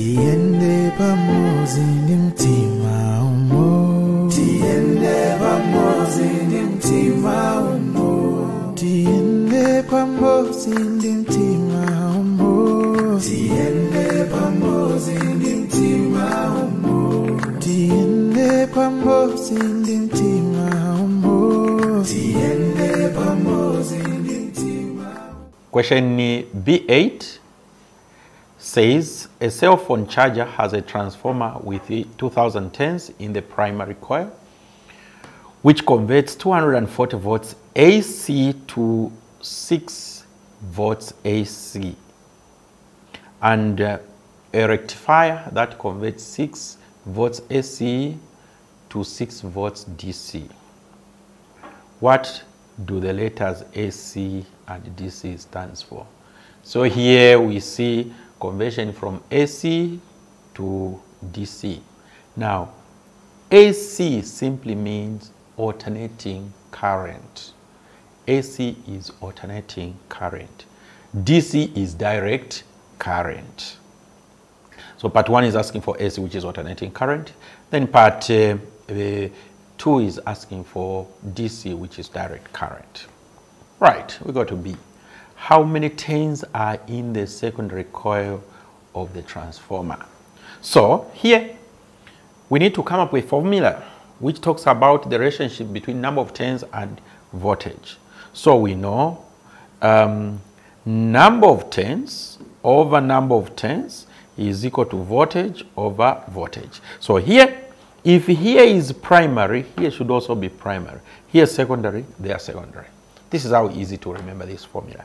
Tiende pamoja ni mtima umo. Tiende pamoja ni mtima umo. Tiende pamoja ni mtima umo. Tiende pamoja ni mtima umo. Tiende pamoja ni mtima umo. Tiende pamoja ni mtima. Question B8 says a cell phone charger has a transformer with 2000 turns in the primary coil, which converts 240 volts AC to 6 volts AC, and a rectifier that converts 6 volts AC to 6 volts DC. What do the letters AC and DC stands for? So here we see conversion from AC to DC. Now, AC simply means alternating current. AC is alternating current. DC is direct current. So part 1 is asking for AC, which is alternating current. Then part 2 is asking for DC, which is direct current. Right, we go to B. How many turns are in the secondary coil of the transformer? So here we need to come up with a formula which talks about the relationship between number of turns and voltage. So we know number of turns over number of turns is equal to voltage over voltage. So here, if here is primary, here should also be primary. Here secondary, there secondary. This is how easy to remember this formula.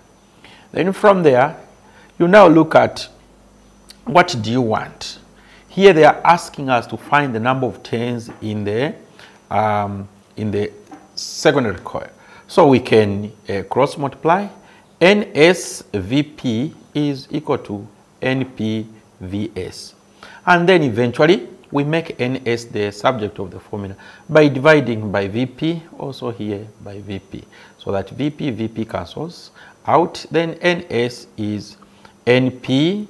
Then from there, you now look at what do you want. Here they are asking us to find the number of turns in the secondary coil. So we can cross multiply. NSVP is equal to NPVS. And then eventually we make NS the subject of the formula by dividing by VP, also here by VP. So that VP cancels out, then NS is NP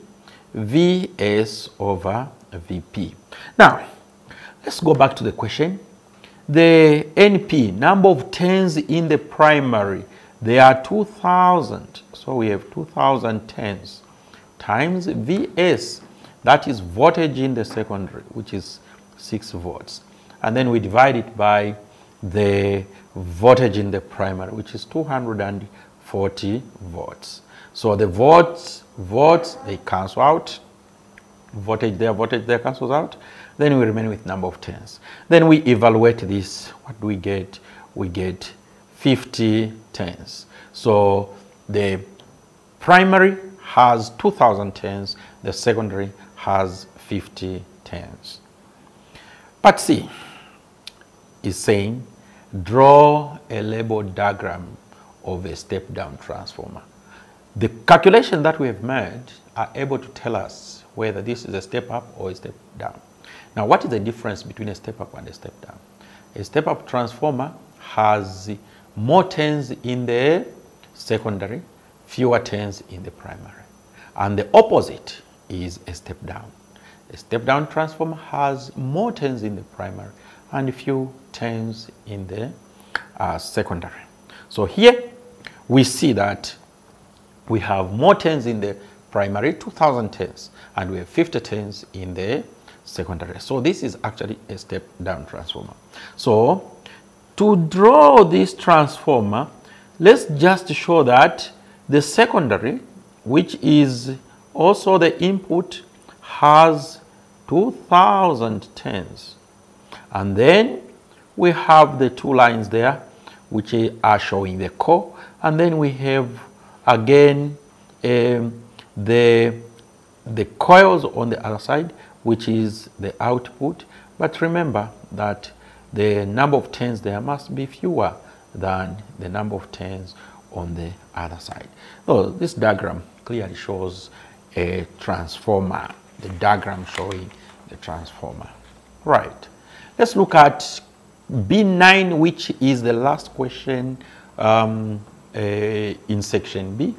VS over VP. Now, let's go back to the question. The NP, number of turns in the primary, they are 2000. So we have 2000 turns times VS, that is voltage in the secondary, which is 6 volts. And then we divide it by the voltage in the primary, which is 240 volts. So the volts, they cancel out. Voltage there cancels out. Then we remain with number of turns. Then we evaluate this. What do we get? We get 50 turns. So the primary has 2000 turns. The secondary has 50 turns. Part C is saying, draw a label diagram of a step-down transformer. The calculation that we have made are able to tell us whether this is a step-up or a step-down. Now, what is the difference between a step-up and a step-down? A step-up transformer has more turns in the secondary, fewer turns in the primary. And the opposite is a step-down. A step-down transformer has more turns in the primary and few turns in the secondary. So here we see that we have more turns in the primary, 2000 turns, and we have 50 turns in the secondary. So this is actually a step-down transformer. So to draw this transformer, let's just show that the secondary, which is also the input, has 2000 turns. And then we have the two lines there, which are showing the core. And then we have, again, the coils on the other side, which is the output. But remember that the number of turns there must be fewer than the number of turns on the other side. So this diagram clearly shows a transformer, the diagram showing the transformer. Right. Let's look at B9, which is the last question in section B.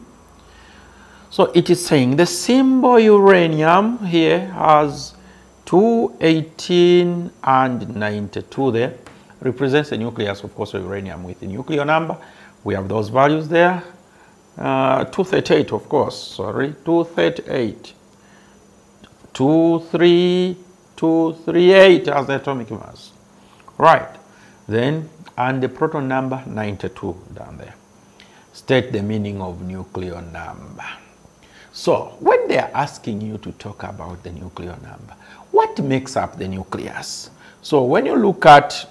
So it is saying the symbol uranium here has 218 and 92 there. Represents the nucleus, of course, of uranium with the nuclear number. We have those values there. 238, of course, sorry, 238. 238 as the atomic mass. Right. Then, and the proton number 92 down there. State the meaning of nuclear number. So, when they are asking you to talk about the nuclear number, what makes up the nucleus? So, when you look at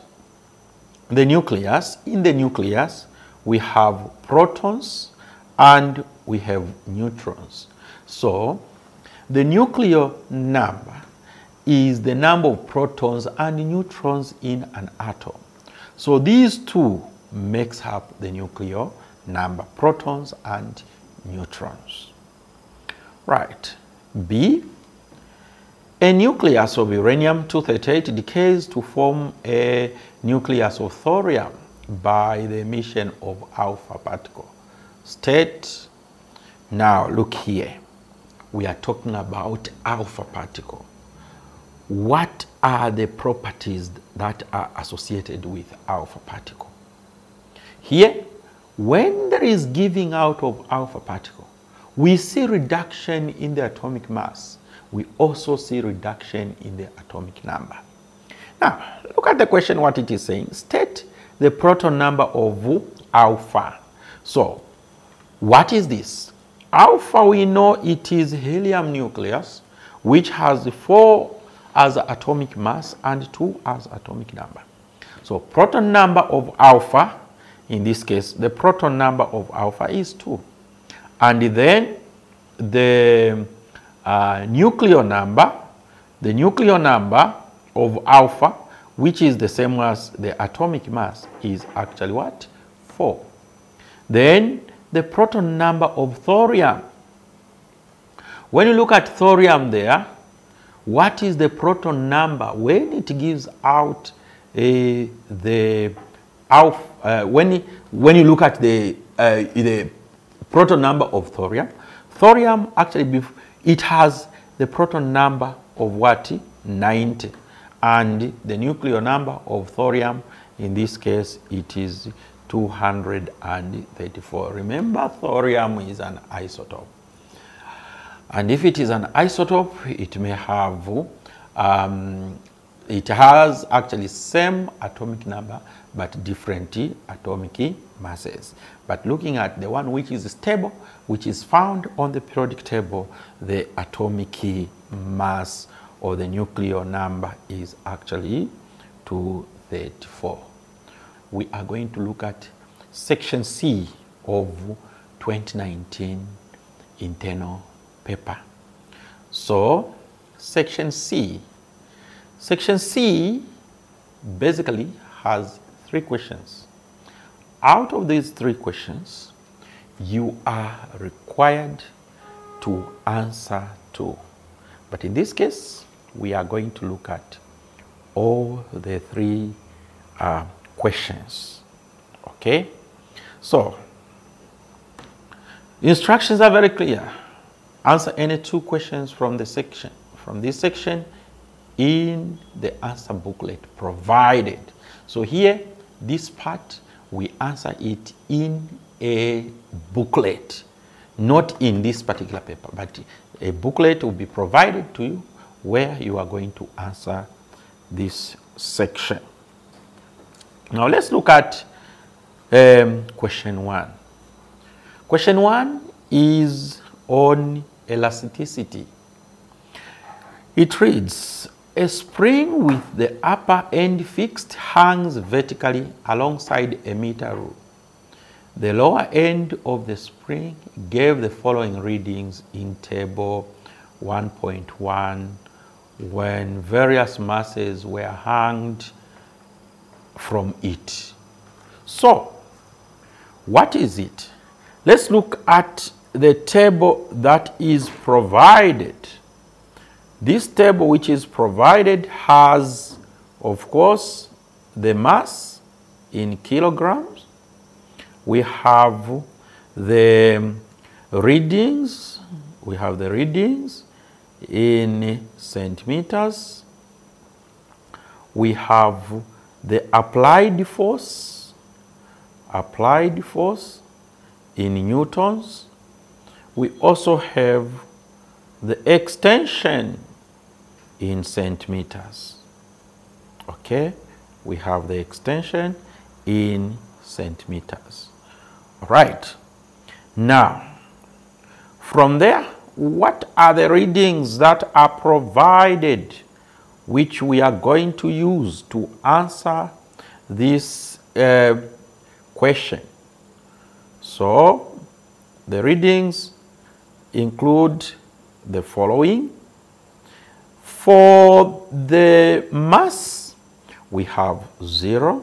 the nucleus, in the nucleus, we have protons and we have neutrons. So, the nuclear number is the number of protons and neutrons in an atom. So, these two makes up the nuclear number, protons and neutrons. Right. B, a nucleus of uranium-238 decays to form a nucleus of thorium by the emission of alpha particle. State. Now look here. We are talking about alpha particle. What are the properties that are associated with alpha particle? Here, when there is giving out of alpha particle, we see reduction in the atomic mass. We also see reduction in the atomic number. Now, look at the question, what it is saying. State the proton number of alpha. So, what is this? Alpha, we know it is helium nucleus, which has 4 as atomic mass and 2 as atomic number. So, proton number of alpha, in this case, the proton number of alpha is 2. And then the nuclear number of alpha, which is the same as the atomic mass, is actually what? 4. Then the proton number of thorium. When you look at thorium there, what is the proton number when it gives out the alpha? When you look at the proton number of thorium, thorium actually it has the proton number of what? 90, and the nuclear number of thorium, in this case, it is 234. Remember, thorium is an isotope. And if it is an isotope, it may have, it has actually same atomic number, but different atomic masses. But looking at the one which is stable, which is found on the periodic table, the atomic mass or the nuclear number is actually 234. We are going to look at section C of 2019 internal paper. So, section C. Section C basically has 3 questions. Out of these 3 questions, you are required to answer 2. But in this case, we are going to look at all the 3 questions. Okay? So, instructions are very clear. Answer any 2 questions from the section, from this section, in the answer booklet provided. So here, this part, we answer it in a booklet, not in this particular paper, but a booklet will be provided to you where you are going to answer this section. Now let's look at question 1. Question 1 is on elasticity. It reads, a spring with the upper end fixed hangs vertically alongside a meter rule. The lower end of the spring gave the following readings in table 1.1 when various masses were hanged from it. So, what is it? Let's look at the table that is provided. This table which is provided has, of course, the mass in kilograms. We have the readings. We have the readings in centimeters. We have the applied force in newtons. We also have the extension in centimeters. Okay, we have the extension in centimeters. All right. Now, from there, what are the readings that are provided, which we are going to use to answer this question? So, the readings include the following. For the mass, we have 0,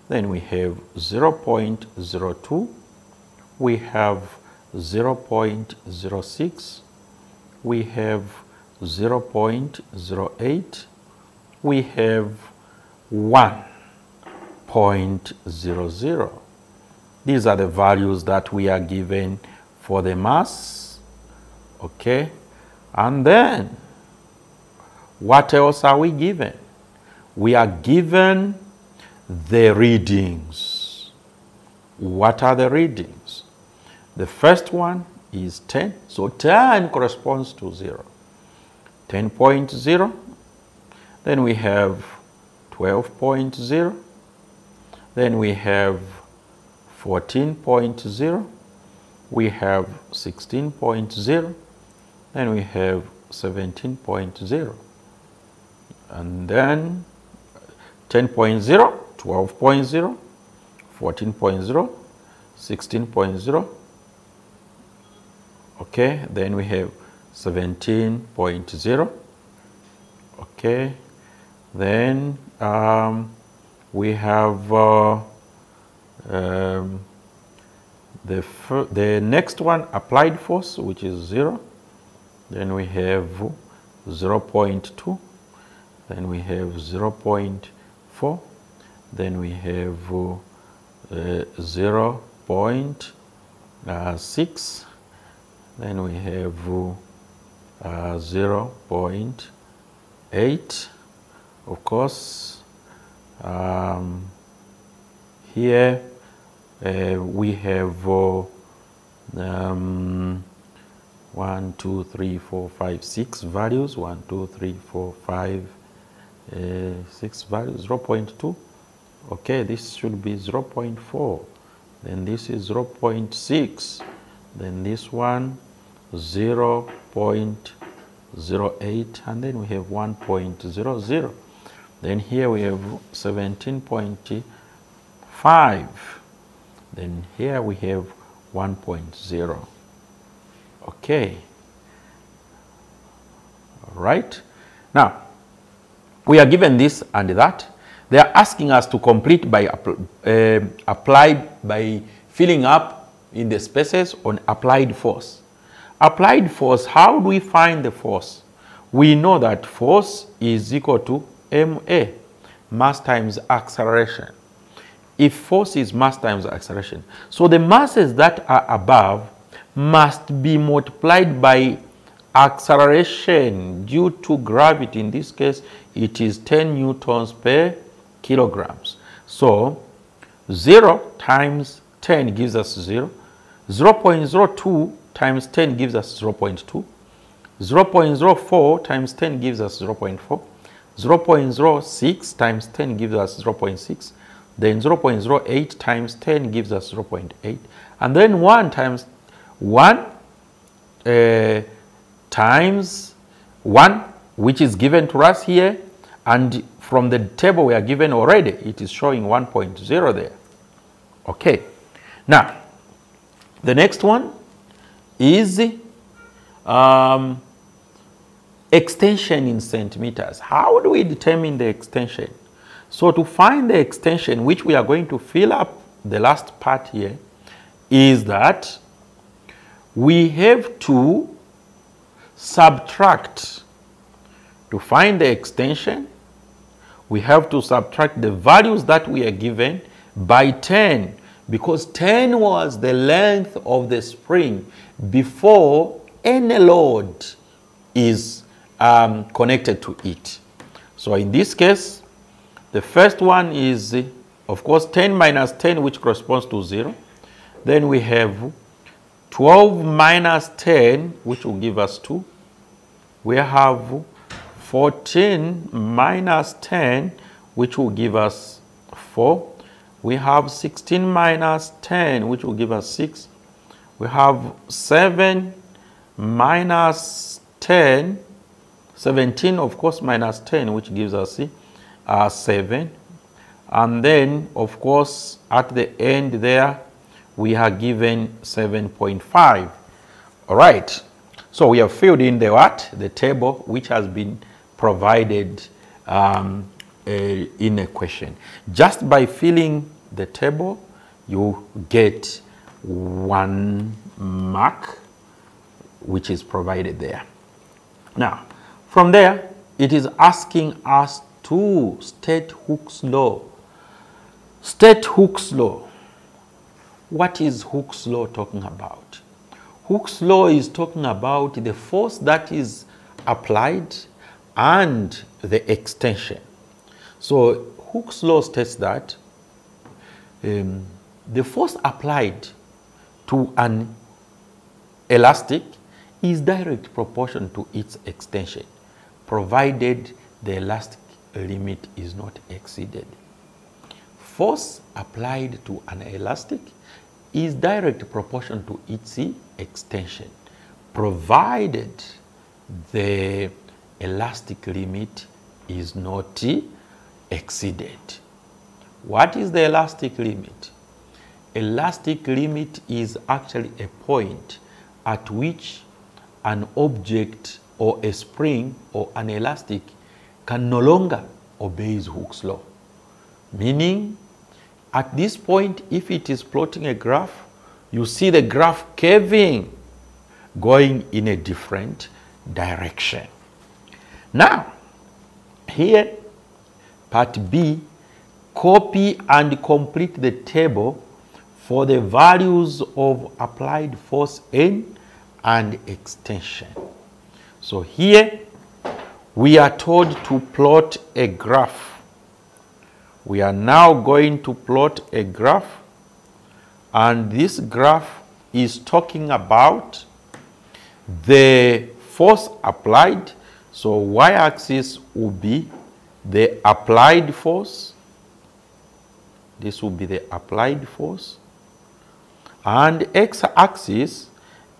then we have 0.02, we have 0.06, we have 0.08, we have 1.00. These are the values that we are given for the mass. Okay, and then what else are we given? We are given the readings. What are the readings? The first one is 10. So 10 corresponds to 0. 10.0. Then we have 12.0. Then we have 14.0. We have 16.0. Then we have 17.0. And then 10.0, 12.0, 14.0, 16.0. Okay, then we have 17.0. Okay, then we have the next one, applied force, which is 0. Then we have 0.2. Then we have 0.4. Then we have 0.6. Then we have 0.8. Of course, here we have 1, 2, 3, 4, 5, 6 values. 1, 2, 3, 4, 5, 6 values. 0.2. Okay, this should be 0.4. Then this is 0.6. Then this one 0.08, and then we have 1.00. Then here we have 17.5. Then here we have 1.0. Okay. All right. Now, we are given this and that. They are asking us to complete by apply by filling up in the spaces on applied force. Applied force, how do we find the force? We know that force is equal to ma, mass times acceleration. If force is mass times acceleration, so the masses that are above must be multiplied by acceleration due to gravity. In this case, it is 10 newtons per kilograms. So 0 times 10 gives us 0. 0.02 times 10 gives us 0.2. 0.04 times 10 gives us 0.4. 0.06 times 10 gives us 0.6. Then 0.08 times 10 gives us 0.8. And then 1 times 1 times 1, which is given to us here. And from the table we are given already, it is showing 1.0 there. Okay. Now, the next one is extension in centimeters. How do we determine the extension? So to find the extension, which we are going to fill up the last part here, is that we have to subtract. To find the extension, we have to subtract the values that we are given by 10, because 10 was the length of the spring before any load is connected to it. So in this case, the first one is, of course, 10 minus 10, which corresponds to 0. Then we have 12 minus 10, which will give us 2. We have 14 minus 10, which will give us 4. We have 16 minus 10, which will give us 6. We have 7 minus 10, 17, of course, minus 10, which gives us 7. And then, of course, at the end there, we are given 7.5. All right. So we have filled in the what? The table which has been provided in a question. Just by filling the table, you get 1 mark, which is provided there. Now, from there, it is asking us to state Hooke's law. State Hooke's law. What is Hooke's law talking about? Hooke's law is talking about the force that is applied and the extension. So Hooke's law states that the force applied to an elastic is direct proportion to its extension, provided the elastic limit is not exceeded. Force applied to an elastic is direct proportion to its extension, provided the elastic limit is not exceeded. What is the elastic limit? Elastic limit is actually a point at which an object or a spring or an elastic can no longer obey Hooke's law. Meaning, at this point, if it is plotting a graph, you see the graph curving, going in a different direction. Now, here, part B, copy and complete the table for the values of applied force N and extension. So here, we are told to plot a graph. We are now going to plot a graph, and this graph is talking about the force applied. So y-axis will be the applied force. This will be the applied force. And x-axis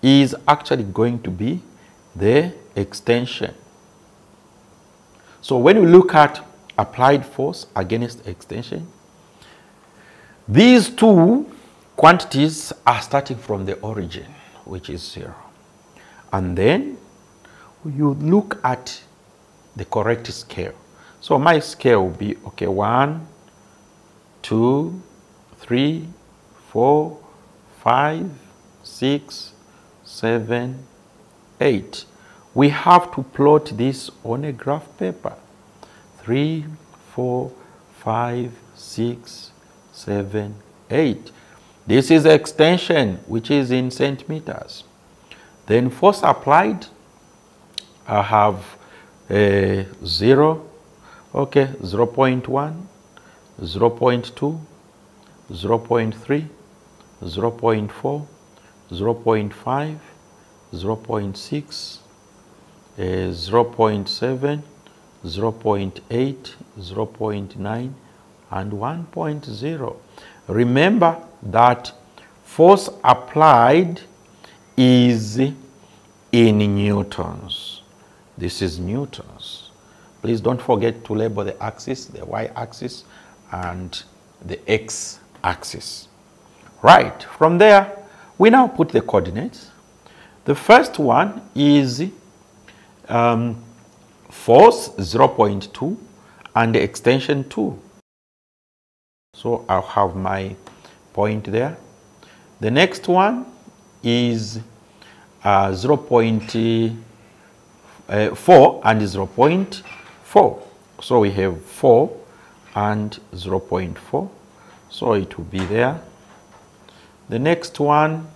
is actually going to be the extension. So when we look at applied force against extension, these two quantities are starting from the origin, which is 0. And then you look at the correct scale. So my scale will be, okay, 1, 2, 3, 4, 5, 6, 7, 8. We have to plot this on a graph paper. 3, 4, 5, 6, 7, 8. This is extension, which is in centimeters. Then force applied, I have 0, okay, 0.1, 0.2, 0.3, 0.4, 0.5, 0.6, 0.7, 0.8, 0.9, and 1.0. Remember that force applied is in newtons. This is newtons. Please don't forget to label the axis, the y-axis, and the x-axis. Right, from there, we now put the coordinates. The first one is force 0.2 and the extension 2. So I'll have my point there. The next one is 0.4 and 0.4. So we have 4 and 0.4. So it will be there. The next one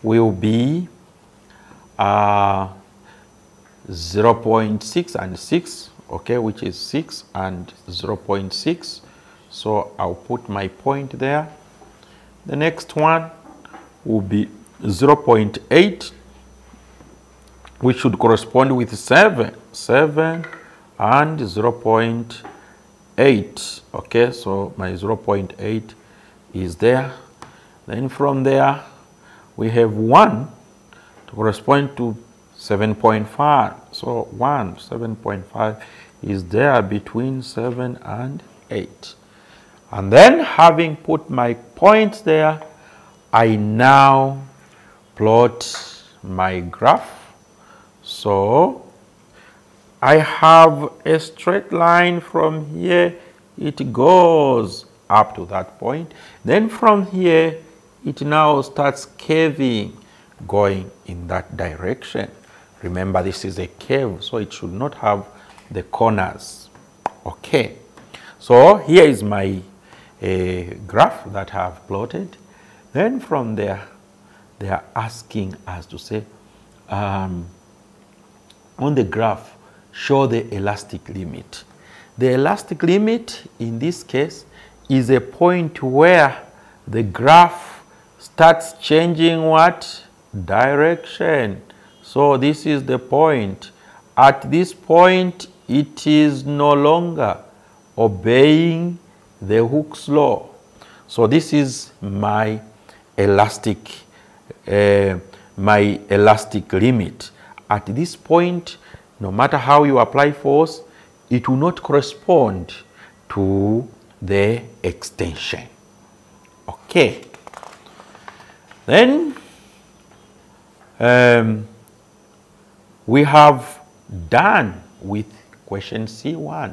will be 0.6 and 6, okay, which is 6 and 0.6. So I'll put my point there. The next one will be 0.8, which should correspond with 7 and 0.8. Okay, so my 0.8 is there. Then from there, we have 1 to correspond to 7.5. So 7.5 is there between 7 and 8. And then having put my points there, I now plot my graph. So I have a straight line from here. It goes up to that point. Then from here, it now starts curving, going in that direction. Remember, this is a curve, so it should not have the corners. Okay. So here is my graph that I have plotted. Then from there, they are asking us to say, on the graph, show the elastic limit. The elastic limit in this case is a point where the graph starts changing what? Direction. So this is the point. At this point, it is no longer obeying the Hooke's law. So this is my elastic limit. At this point, no matter how you apply force, it will not correspond to the extension. Okay. Then we have done with question C1.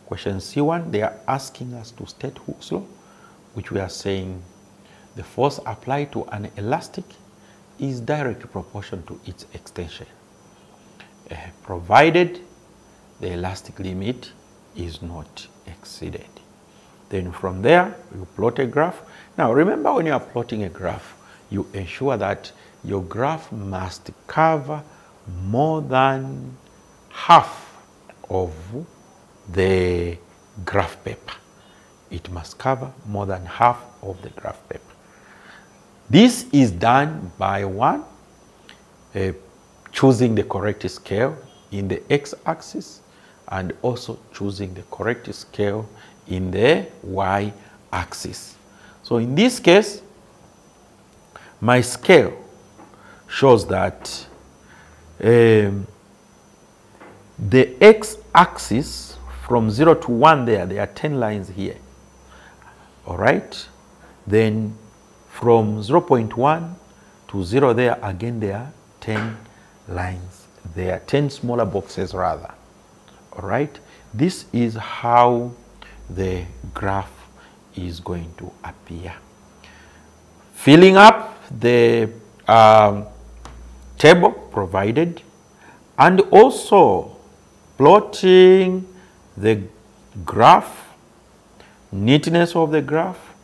Question C1, they are asking us to state Hooke's law, which we are saying the force applied to an elastic is directly proportional to its extension, provided the elastic limit is not exceeded. Then from there, you plot a graph. Now remember, when you are plotting a graph, you ensure that your graph must cover more than half of the graph paper. It must cover more than half of the graph paper. This is done by one, choosing the correct scale in the x-axis and also choosing the correct scale in the y-axis. So in this case, my scale shows that the x-axis from 0 to 1 there are 10 lines here. All right. Then from 0.1 to 0 there, again, there are 10 lines. There are 10 smaller boxes rather. All right. This is how the graph is going to appear. Filling up the table provided and also plotting the graph, neatness of the graph,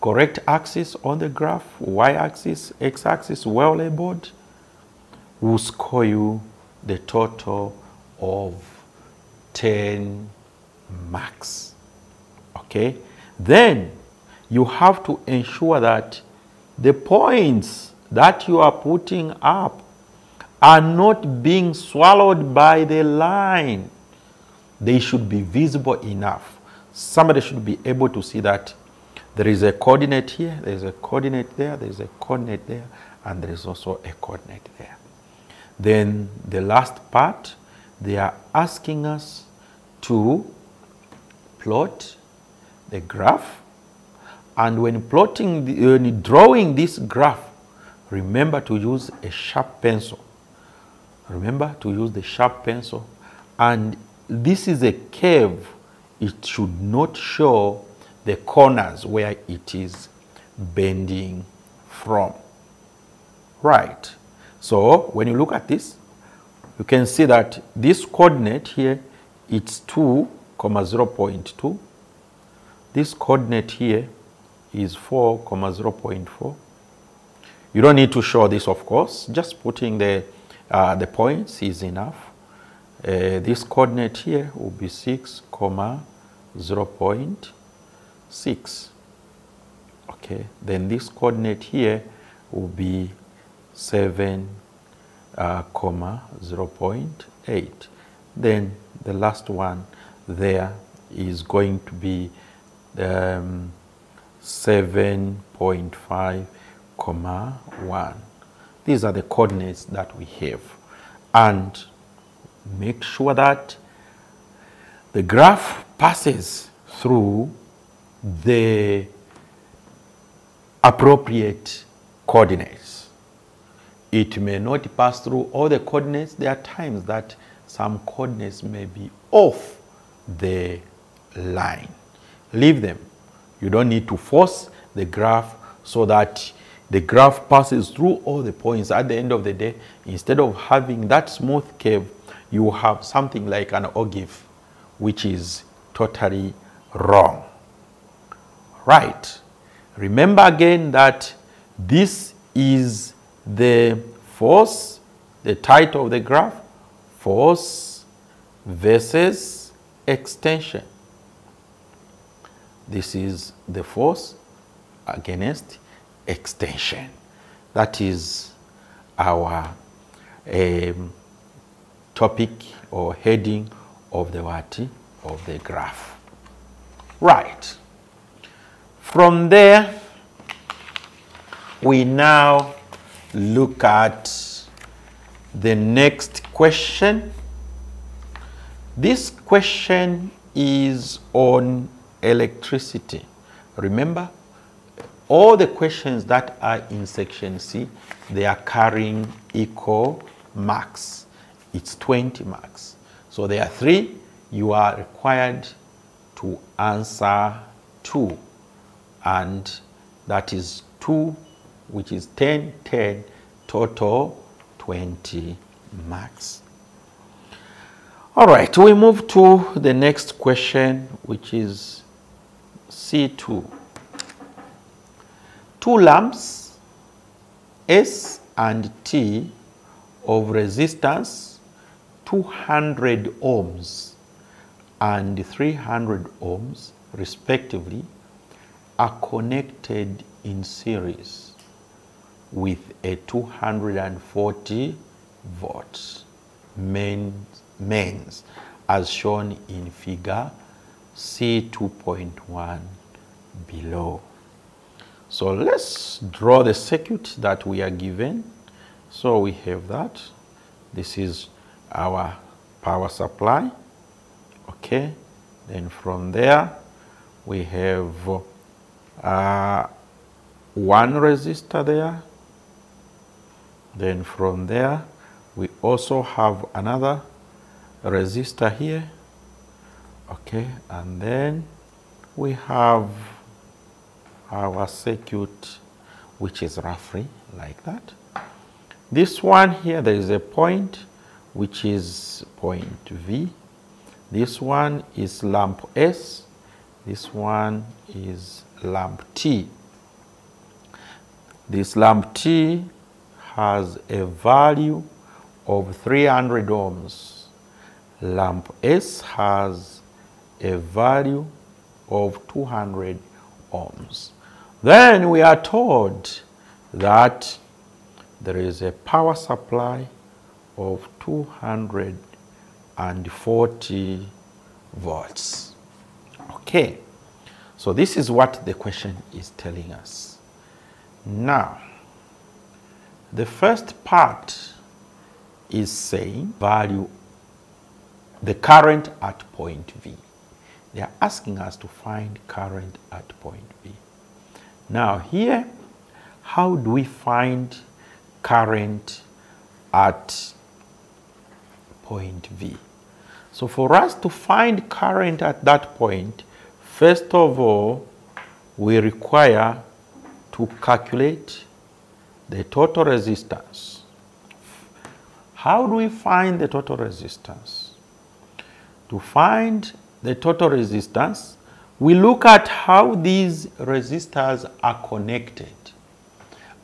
correct axis on the graph, y-axis, x-axis, well labeled, will score you the total of 10 marks. Okay? Then you have to ensure that the points that you are putting up are not being swallowed by the line. They should be visible enough. Somebody should be able to see that there is a coordinate here, there is a coordinate there, there is a coordinate there, and there is also a coordinate there. Then the last part, they are asking us to plot the graph. And when drawing this graph, remember to use a sharp pencil. Remember to use the sharp pencil. And this is a curve. It should not show the corners where it is bending from. Right. So when you look at this, you can see that this coordinate here, it's 2, 0.2. This coordinate here is 4,0.4. You don't need to show this, of course. Just putting the points is enough. This coordinate here will be 6,0.6. Okay, then this coordinate here will be 7,0.8. Then the last one there is going to be 7.5,1. These are the coordinates that we have. And make sure that the graph passes through the appropriate coordinates. It may not pass through all the coordinates. There are times that some coordinates may be off the line. Leave them. You don't need to force the graph so that the graph passes through all the points. At the end of the day, instead of having that smooth curve, you have something like an ogive, which is totally wrong. Right. Remember again that this is the force, the title of the graph, force versus extension. This is the force against extension. That is our topic or heading of the what? Of the graph. Right. From there, we now look at the next question. This question is on electricity. Remember, all the questions that are in section C, they are carrying equal marks. It's 20 marks. So there are 3. You are required to answer 2. And that is 2, which is 10, 10, total 20 marks. All right, we move to the next question, which is C2. 2 lamps S and T of resistance 200 ohms and 300 ohms respectively are connected in series with a 240 volts mains as shown in figure C2.1 below. So let's draw the circuit that we are given. So we have that. This is our power supply. Okay. Then from there we have one resistor there. Then from there we also have another resistor here. Okay. And then we have our circuit, which is roughly like that. This one here, there is a point, which is point V. This one is lamp S. This one is lamp T. This lamp T has a value of 300 ohms. Lamp S has a value of 200 ohms. Then we are told that there is a power supply of 240 volts. Okay, so this is what the question is telling us. Now, the first part is saying value the current at point V. They are asking us to find current at point V. Now here, how do we find current at point V? So for us to find current at that point, first of all, we require to calculate the total resistance. How do we find the total resistance? To find the total resistance, we look at how these resistors are connected,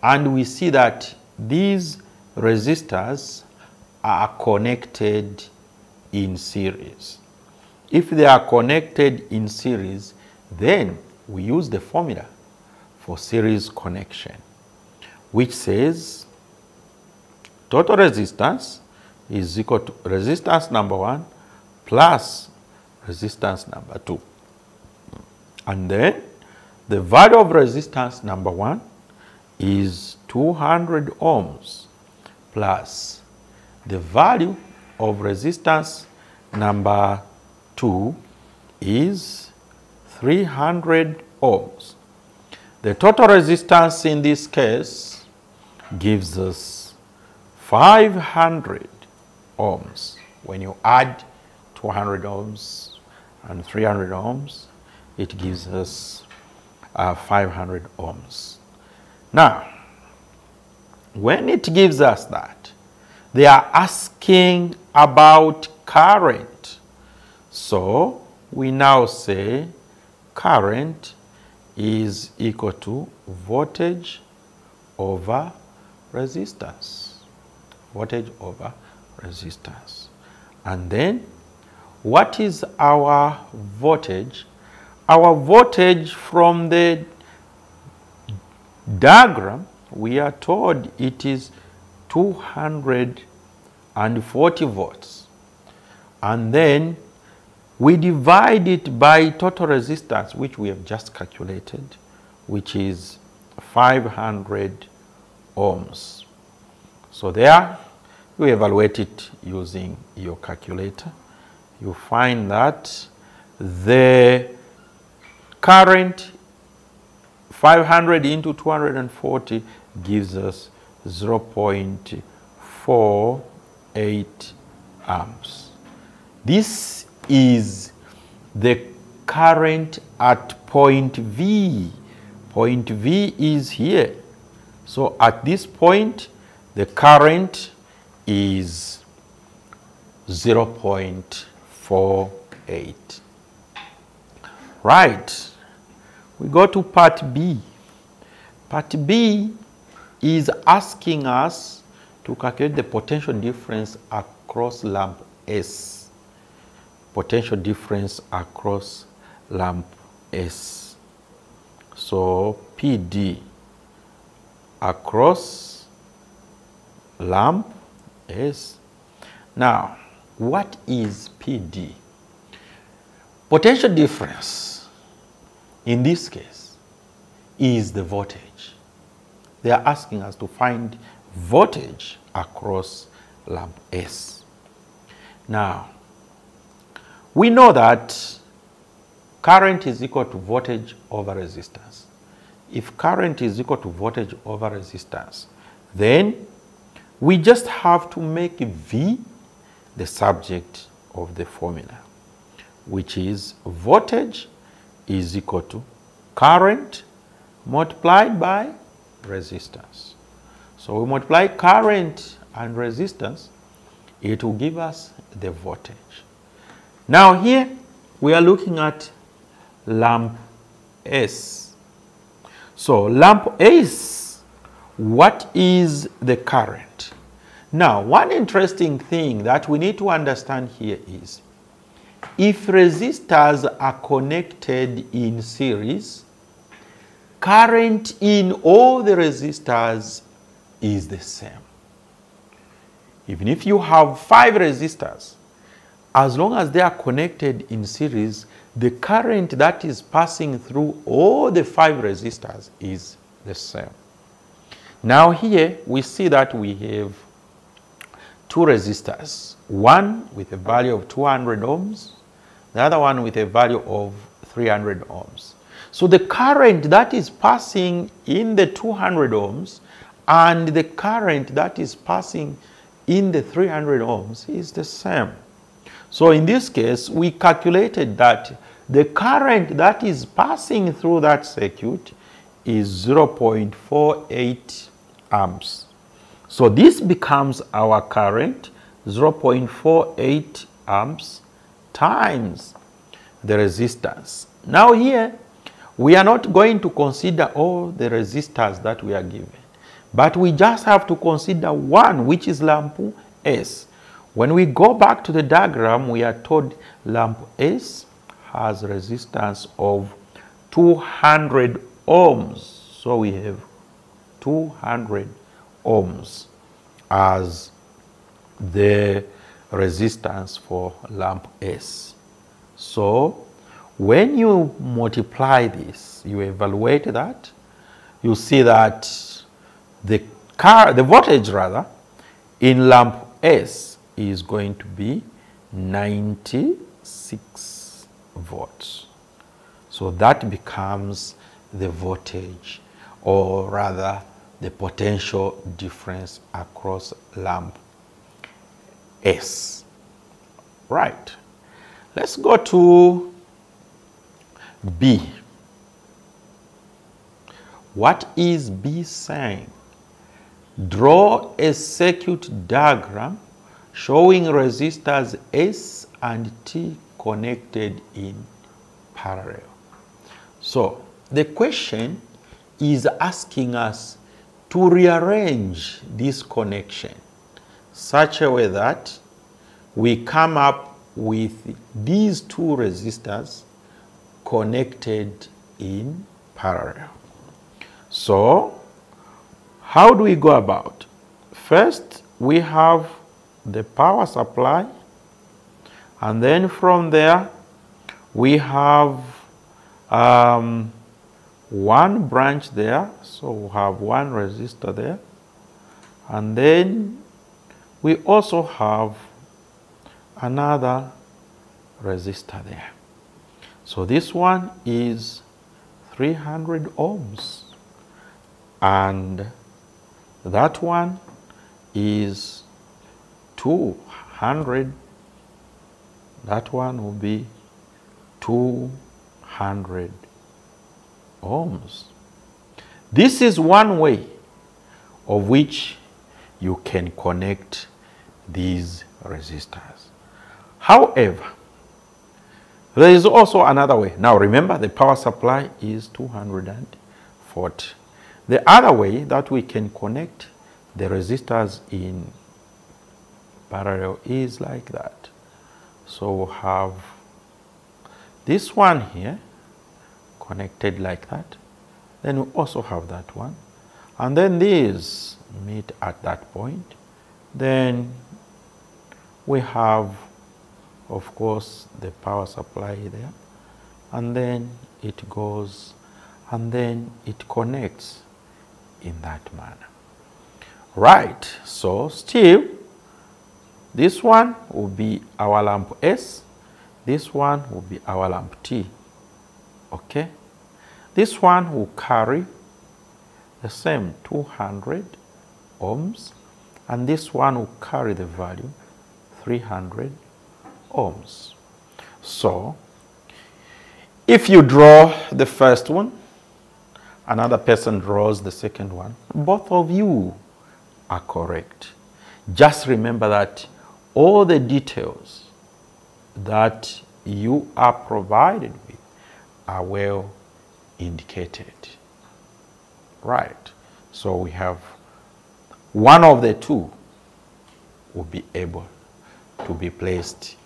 and we see that these resistors are connected in series. If they are connected in series, then we use the formula for series connection, which says total resistance is equal to resistance number 1 plus resistance number 2. And then the value of resistance number 1 is 200 ohms plus the value of resistance number 2 is 300 ohms. The total resistance in this case gives us 500 ohms. When you add 200 ohms and 300 ohms, it gives us 500 ohms. Now, when it gives us that, they are asking about current. So we now say current is equal to voltage over resistance. Voltage over resistance. And then what is our voltage? Our voltage from the diagram, we are told it is 240 volts. And then we divide it by total resistance, which we have just calculated, which is 500 ohms. So there, you evaluate it using your calculator. You find that the current 500 into 240 gives us 0.48 amps. This is the current at point V. Point V is here. So at this point, the current is 0.48. Right. We go to part B. Part B is asking us to calculate the potential difference across lamp S. Potential difference across lamp S. So PD across lamp S. Now, what is PD? Potential difference in this case is the voltage. They are asking us to find voltage across lamp S. Now, we know that current is equal to voltage over resistance. If current is equal to voltage over resistance, then we just have to make V the subject of the formula, which is voltage is equal to current multiplied by resistance. So we multiply current and resistance, it will give us the voltage. Now here we are looking at lamp S. So lamp S, what is the current? Now one interesting thing that we need to understand here is if resistors are connected in series, current in all the resistors is the same. Even if you have 5 resistors, as long as they are connected in series, the current that is passing through all the 5 resistors is the same. Now here we see that we have 2 resistors, one with a value of 200 ohms, the other one with a value of 300 ohms. So the current that is passing in the 200 ohms and the current that is passing in the 300 ohms is the same. So in this case, we calculated that the current that is passing through that circuit is 0.48 amps. So this becomes our current, 0.48 amps times the resistance. Now here, we are not going to consider all the resistors that we are given, but we just have to consider one, which is lamp S. When we go back to the diagram, we are told lamp S has resistance of 200 ohms. So we have 200 ohms as the resistance for lamp S. So when you multiply this, you evaluate that, you see that the voltage rather in lamp S is going to be 96 volts. So that becomes the voltage, or rather the potential difference across lamp S. Right. Let's go to B. What is B saying? Draw a circuit diagram showing resistors S and T connected in parallel. So the question is asking us to rearrange this connection such a way that we come up with these two resistors connected in parallel. So how do we go about? First, we have the power supply, and then from there we have one branch there, so we have one resistor there, and then we also have another resistor there. So this one is 300 ohms, and that one is 200. That one will be 200 ohms. This is one way of which you can connect these resistors. However, there is also another way. Now remember, the power supply is 240. The other way that we can connect the resistors in parallel is like that. So we'll have this one here connected like that. Then we also have that one. And then these meet at that point. Then we have, of course, the power supply there. And then it goes, and then it connects in that manner. Right, so still, this one will be our lamp S, this one will be our lamp T, okay? This one will carry the same 200 ohms, and this one will carry the value 300 ohms. So, if you draw the first one, another person draws the second one, both of you are correct. Just remember that all the details that you are provided with are well indicated. Right. So we have one of the two will be able to be placed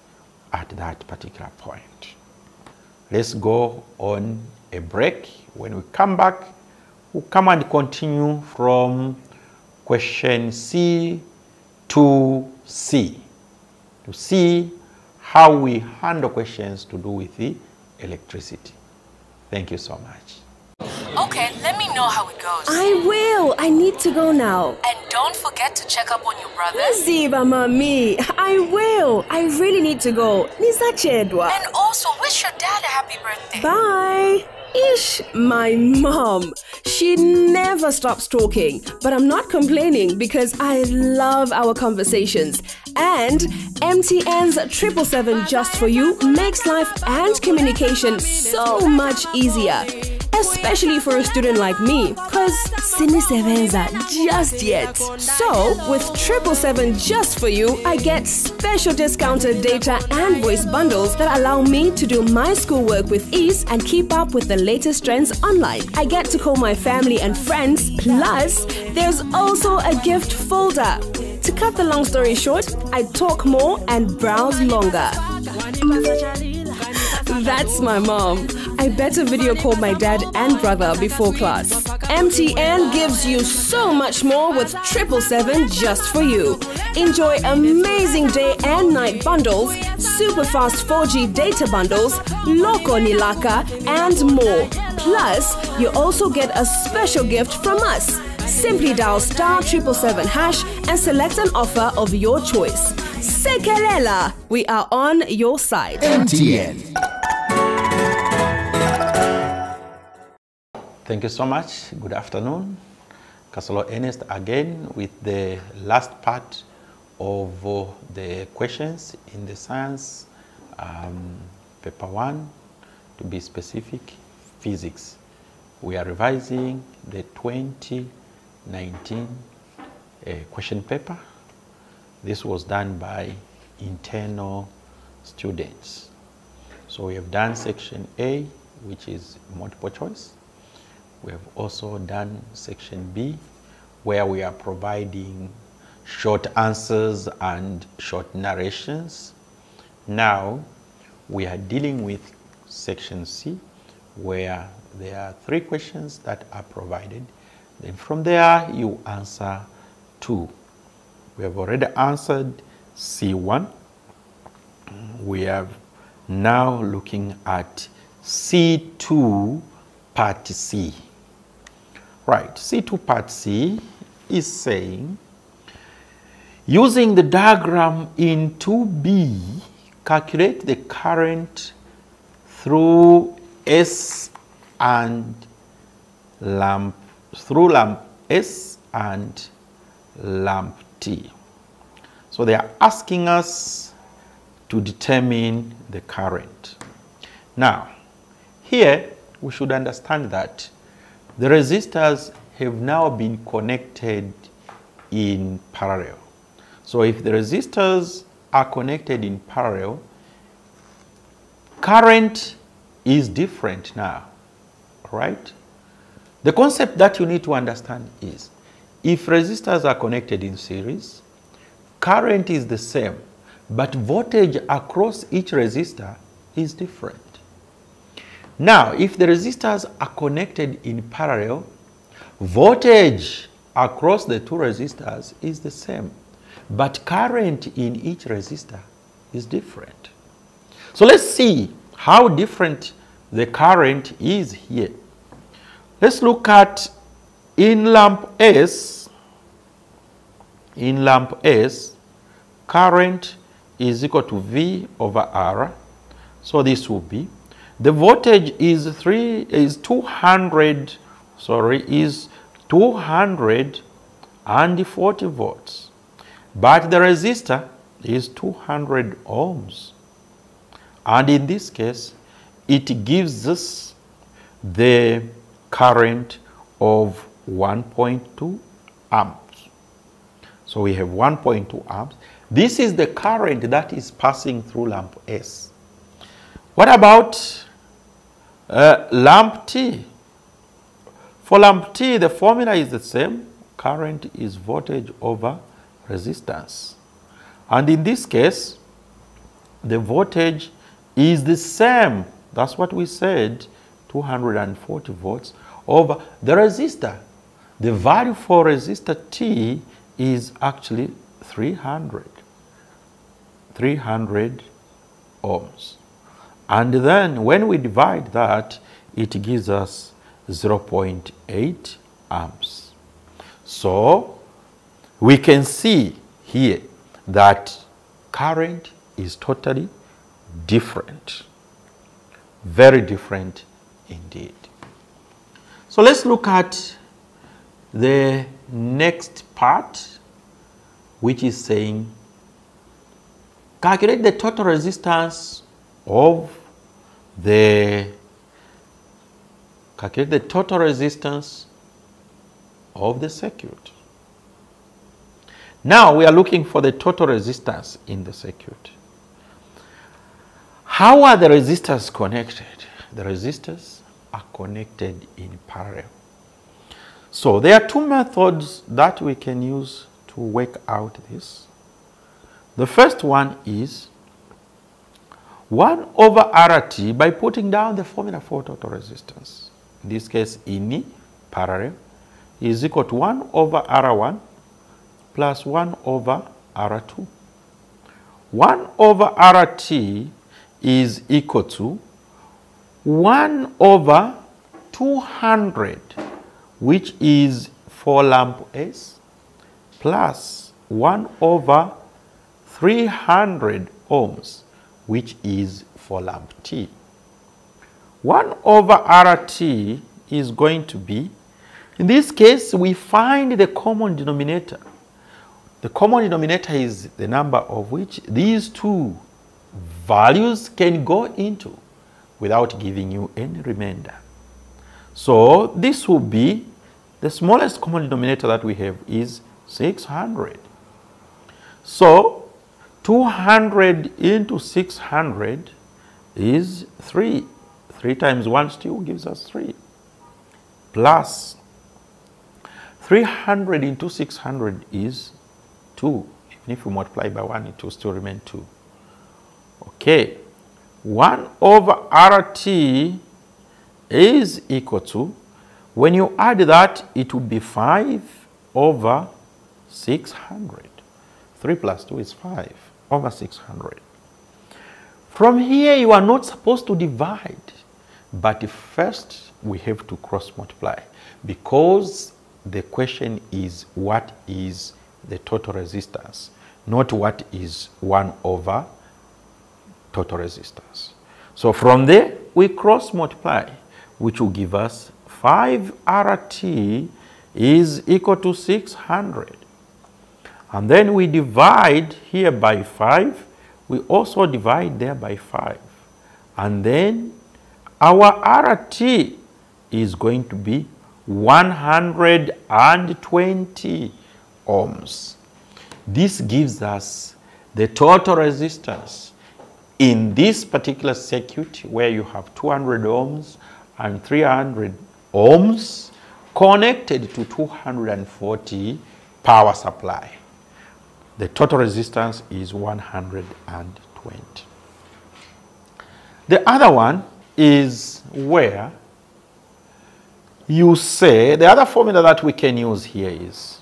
at that particular point. Let's go on a break. When we come back, we'll come and continue from question C to C, to see how we handle questions to do with the electricity. Thank you so much. Okay, let me know how it goes. I will. I need to go now. And don't forget to check up on your brothers. Ziba mami, I will. I really need to go. Nisachedwa. And also wish your dad a happy birthday. Bye. Ish, my mom. She never stops talking, but I'm not complaining because I love our conversations. And MTN's 777 just for you makes life and communication so much easier. especially for a student like me, cause sinisebenza just yet. So, with 777 just for you, I get special discounted data and voice bundles that allow me to do my schoolwork with ease and keep up with the latest trends online. I get to call my family and friends, plus there's also a gift folder. To cut the long story short, I talk more and browse longer. That's my mom. I better video call my dad and brother before class. MTN gives you so much more with 777 just for you. Enjoy amazing day and night bundles, super fast 4G data bundles, Loco Nilaka, and more. Plus, you also get a special gift from us. Simply dial *777# and select an offer of your choice. Sekelela, we are on your side. MTN. Thank you so much. Good afternoon. Kasolo Ernest again with the last part of the questions in the science paper 1, to be specific, physics. We are revising the 2019 question paper. This was done by internal students. So we have done section A, which is multiple choice. We have also done section B, where we are providing short answers and short narrations. Now we are dealing with section C, where there are 3 questions that are provided. Then from there you answer 2. We have already answered C1. We are now looking at C2 part C. Right, C2 part C is saying, using the diagram in 2B, calculate the current through S and lamp S and lamp T. So they are asking us to determine the current. Now, here we should understand that the resistors have now been connected in parallel. So if the resistors are connected in parallel, current is different now, right? The concept that you need to understand is, if resistors are connected in series, current is the same, but voltage across each resistor is different. Now, if the resistors are connected in parallel, voltage across the 2 resistors is the same, but current in each resistor is different. So let's see how different the current is here. Let's look at in lamp S. In lamp S, current is equal to V over R. So this will be, the voltage is 240 volts, but the resistor is 200 ohms. And in this case, it gives us the current of 1.2 amps. So we have 1.2 amps. This is the current that is passing through lamp S. What about lamp T? For lamp T, the formula is the same. Current is voltage over resistance. And in this case, the voltage is the same. That's what we said, 240 volts over the resistor. The value for resistor T is actually 300 ohms. And then when we divide that, it gives us 0.8 amps. So we can see here that current is totally different. Very different indeed. So let's look at the next part, which is saying calculate the total resistance of the calculate the total resistance of the circuit. Now we are looking for the total resistance in the circuit. How are the resistors connected? The resistors are connected in parallel. So there are two methods that we can use to work out this. The first one is 1 over RT by putting down the formula for total resistance. In this case, in parallel is equal to 1 over R1 plus 1 over R2. 1 over RT is equal to 1 over 200, which is for lamp S, plus 1 over 300 ohms, which is for lamp T. 1 over RT is going to be, in this case, we find the common denominator. The common denominator is the number of which these two values can go into without giving you any remainder. So this will be, the smallest common denominator that we have is 600. So 200 into 600 is 3. 3 times 1 still gives us 3. Plus 300 into 600 is 2. Even if we multiply by 1, it will still remain 2. Okay. 1 over RT is equal to, when you add that, it would be 5 over 600. 3 plus 2 is 5 over 600. From here, you are not supposed to divide, but first we have to cross multiply, because the question is what is the total resistance, not what is 1 over total resistance. So from there, we cross multiply, which will give us 5 RT is equal to 600. And then we divide here by 5. We also divide there by 5. And then our RT is going to be 120 ohms. This gives us the total resistance in this particular circuit where you have 200 ohms and 300 ohms connected to 240 power supply. The total resistance is 120. The other one is where you say, the other formula that we can use here is,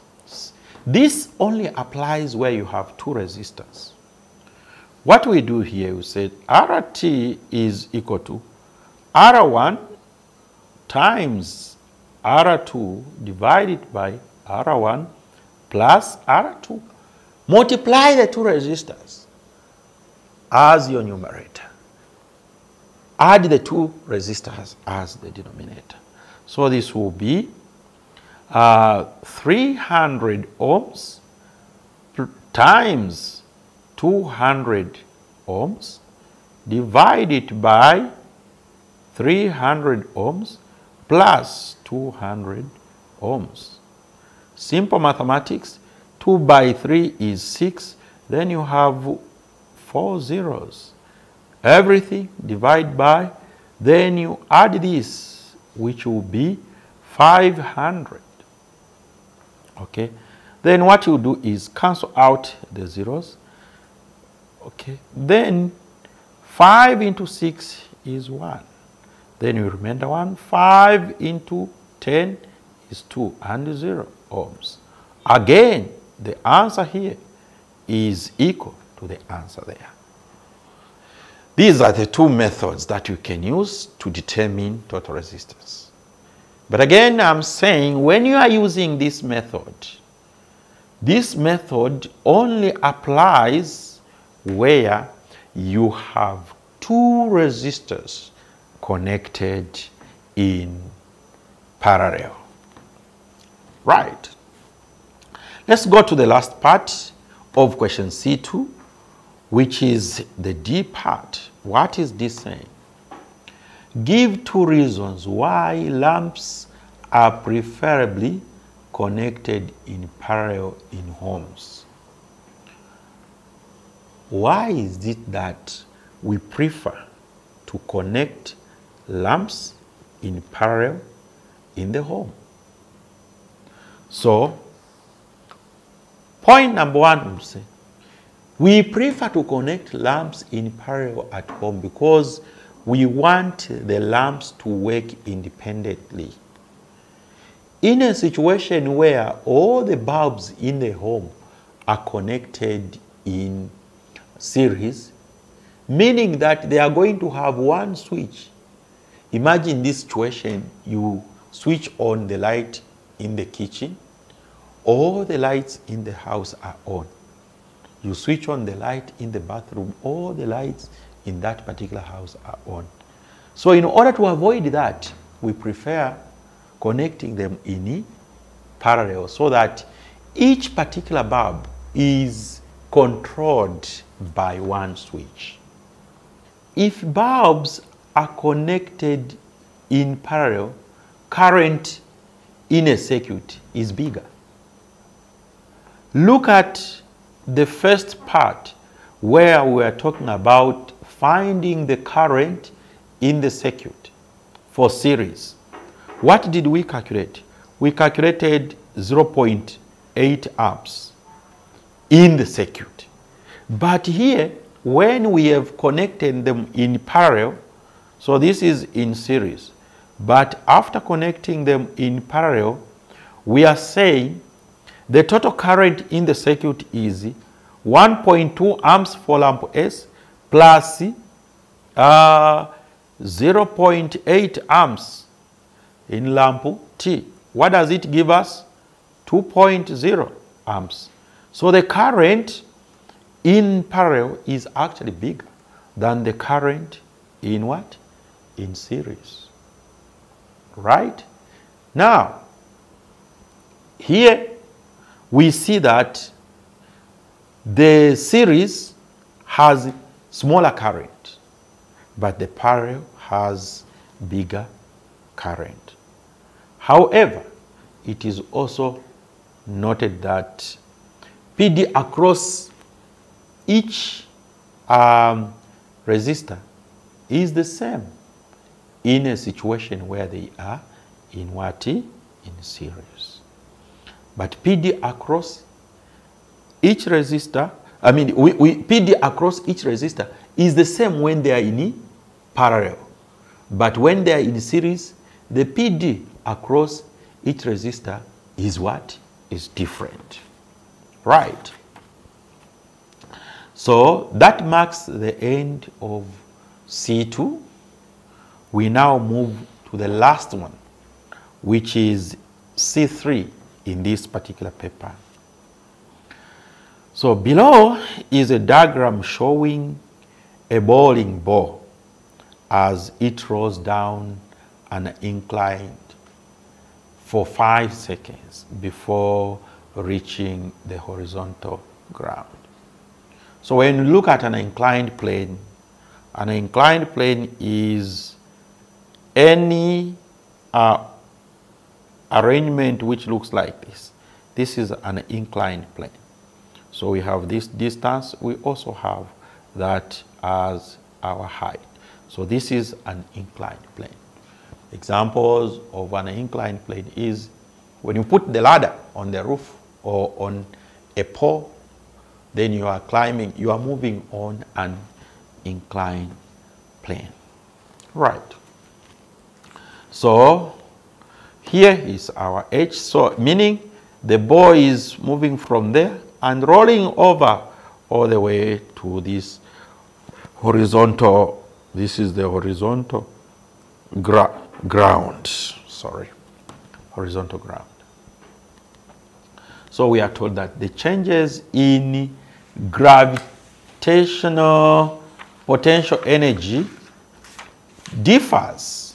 this only applies where you have two resistors. What we do here, we say RT is equal to R1 times R2 divided by R1 plus R2. Multiply the two resistors as your numerator. Add the two resistors as the denominator. So this will be 300 ohms times 200 ohms divided by 300 ohms plus 200 ohms. Simple mathematics, 2 by 3 is 6, then you have 4 zeros. Everything divide by, then you add this, which will be 500. Okay, then what you do is cancel out the zeros. Okay, then 5 into 6 is 1. Then you remember 1. 5 into 10 is 2 and 0 ohms. Again, the answer here is equal to the answer there. These are the two methods that you can use to determine total resistance. But again, I'm saying when you are using this method only applies where you have two resistors connected in parallel. Right. Let's go to the last part of question C2, which is the D part. What is this saying? Give 2 reasons why lamps are preferably connected in parallel in homes. Why is it that we prefer to connect lamps in parallel in the home? So, point number 1, we prefer to connect lamps in parallel at home because we want the lamps to work independently. In a situation where all the bulbs in the home are connected in series, meaning that they are going to have one switch. Imagine this situation: you switch on the light in the kitchen, all the lights in the house are on. You switch on the light in the bathroom, all the lights in that particular house are on. So in order to avoid that, we prefer connecting them in parallel so that each particular bulb is controlled by one switch. If bulbs are connected in parallel, current in a circuit is bigger. Look at the first part where we are talking about finding the current in the circuit for series. What did we calculate? We calculated 0.8 amps in the circuit. But here, when we have connected them in parallel, so this is in series, but after connecting them in parallel, we are saying the total current in the circuit is 1.2 amps for lamp S plus 0.8 amps in lamp T. What does it give us? 2.0 amps. So the current in parallel is actually bigger than the current in what? In series. Right? Now, here we see that the series has smaller current, but the parallel has bigger current. However, it is also noted that PD across each resistor is the same in a situation where they are in what? In series. But PD across each resistor, PD across each resistor is the same when they are in parallel. But when they are in series, the PD across each resistor is what? Is different. Right. So that marks the end of C2. We now move to the last one, which is C3 in this particular paper. So below is a diagram showing a bowling ball as it rolls down an incline for 5 seconds before reaching the horizontal ground. So when you look at an inclined plane is any arrangement which looks like this. This is an inclined plane. So we have this distance, we also have that as our height. So this is an inclined plane. Examples of an inclined plane is when you put the ladder on the roof or on a pole, then you are climbing, you are moving on an inclined plane. Right. So here is our H, so meaning the ball is moving from there and rolling over all the way to this horizontal, this is the horizontal ground, horizontal ground. So we are told that the changes in gravitational potential energy differs.